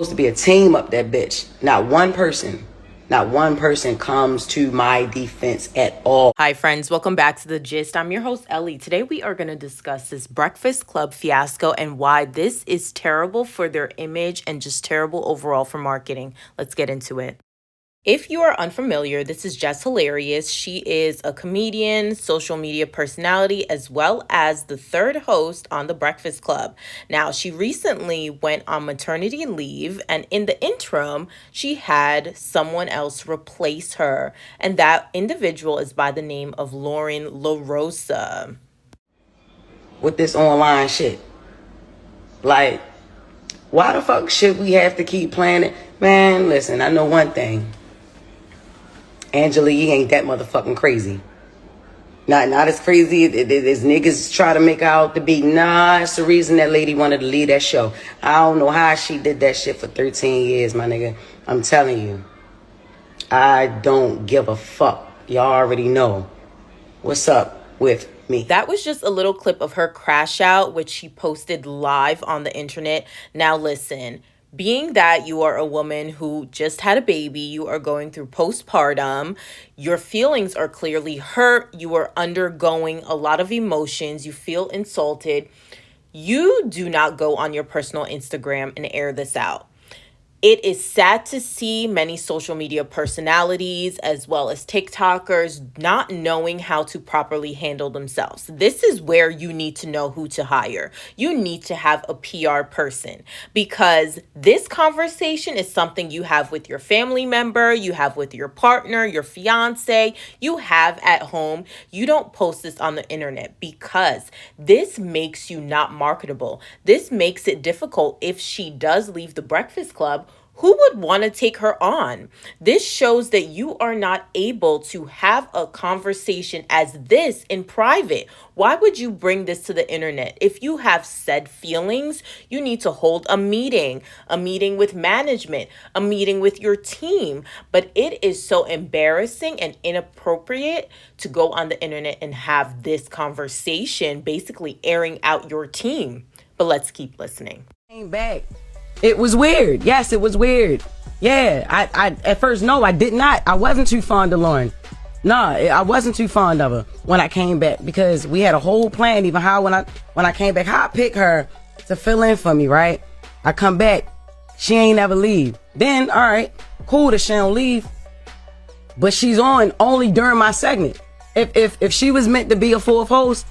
Supposed to be a team up that bitch. Not one person comes to my defense at all. Hi friends, welcome back to The Gist. I'm your host Ellie. Today we are going to discuss this Breakfast Club fiasco and why this is terrible for their image and just terrible overall for marketing. Let's get into it. If you are unfamiliar, this is Jess Hilarious. She is a comedian, social media personality, as well as the third host on The Breakfast Club. Now, she recently went on maternity leave, and in the interim, she had someone else replace her, and that individual is by the name of Loren LaRosa. With this online shit. Like, why the fuck should we have to keep playing it? Man, listen, I know one thing. Angela Yee ain't that motherfucking crazy. Not as crazy as niggas try to make out to be. Nah, it's the reason that lady wanted to leave that show. I don't know how she did that shit for 13 years, my nigga. I'm telling you. I don't give a fuck. Y'all already know what's up with me. That was just a little clip of her crash out, which she posted live on the internet. Now listen. Being that you are a woman who just had a baby, you are going through postpartum, your feelings are clearly hurt, you are undergoing a lot of emotions, you feel insulted, you do not go on your personal Instagram and air this out. It is sad to see many social media personalities as well as TikTokers not knowing how to properly handle themselves. This is where you need to know who to hire. You need to have a PR person because this conversation is something you have with your family member, you have with your partner, your fiance, you have at home. You don't post this on the internet because this makes you not marketable. This makes it difficult if she does leave the Breakfast Club. Who would want to take her on? This shows that you are not able to have a conversation as this in private. Why would you bring this to the internet? If you have said feelings, you need to hold a meeting with management, a meeting with your team. But it is so embarrassing and inappropriate to go on the internet and have this conversation, basically airing out your team. But let's keep listening. Came back. It was weird. Yes, it was weird. Yeah, I at first, no, I did not. I wasn't too fond of Loren. Nah, I wasn't too fond of her when I came back because we had a whole plan, even how when I came back, how I pick her to fill in for me, right? I come back, she ain't never leave. Then, all right, cool that she don't leave, but she's on only during my segment. If she was meant to be a fourth host,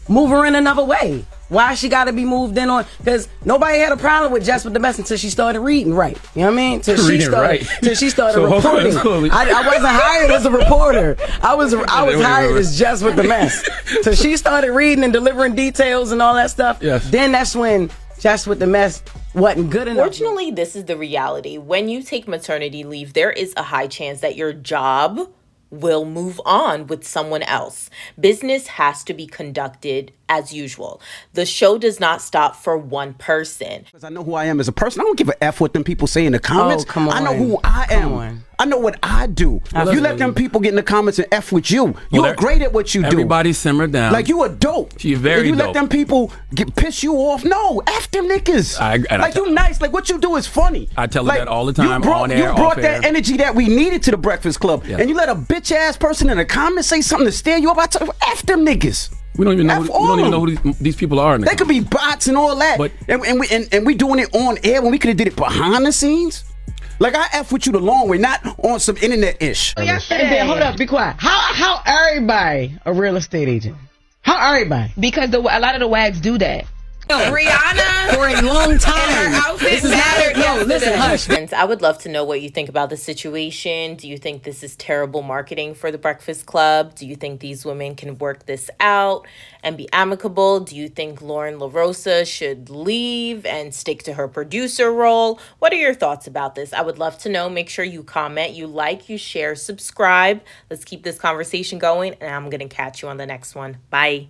move her in another way. Why she got to be moved in on? Because nobody had a problem with Jess with the mess until she started reading right. You know what I mean? Till she started reporting. I wasn't hired as a reporter. I was hired as Jess with the mess. So she started reading and delivering details and all that stuff. Yes. Then that's when Jess with the mess wasn't good enough. Fortunately, this is the reality. When you take maternity leave, there is a high chance that your job will move on with someone else. Business has to be conducted as usual. The show does not stop for one person. Because I know who I am as a person. I don't give a F what them people say in the comments. Oh, come on. I know who I am. I know what I do. You let them people get in the comments and F with you. You're great at what you do. Everybody simmer down. Like, you are dope. You're very you dope. let them people piss you off. No, F them niggas. You nice. Like, what you do is funny. I tell her that all the time, on air, You brought off that air. energy that we needed to the Breakfast Club. Yeah. And you let a bitch-ass person in the comments say something to stir you up. I tell you, F them niggas. We don't even know who these people are. They could be bots and all that. But, and we doing it on air when we could have did it behind the scenes. Like, I F with you the long way, not on some internet-ish. Hey, Ben, hold up, be quiet. How everybody a real estate agent? How everybody? Because a lot of the wags do that. Rihanna for a long time. Her outfit mattered. No, listen, hush. And I would love to know what you think about the situation. Do you think this is terrible marketing for the Breakfast Club? Do you think these women can work this out and be amicable? Do you think Loren LaRosa should leave and stick to her producer role? What are your thoughts about this? I would love to know. Make sure you comment, you like, you share, subscribe. Let's keep this conversation going, and I'm going to catch you on the next one. Bye.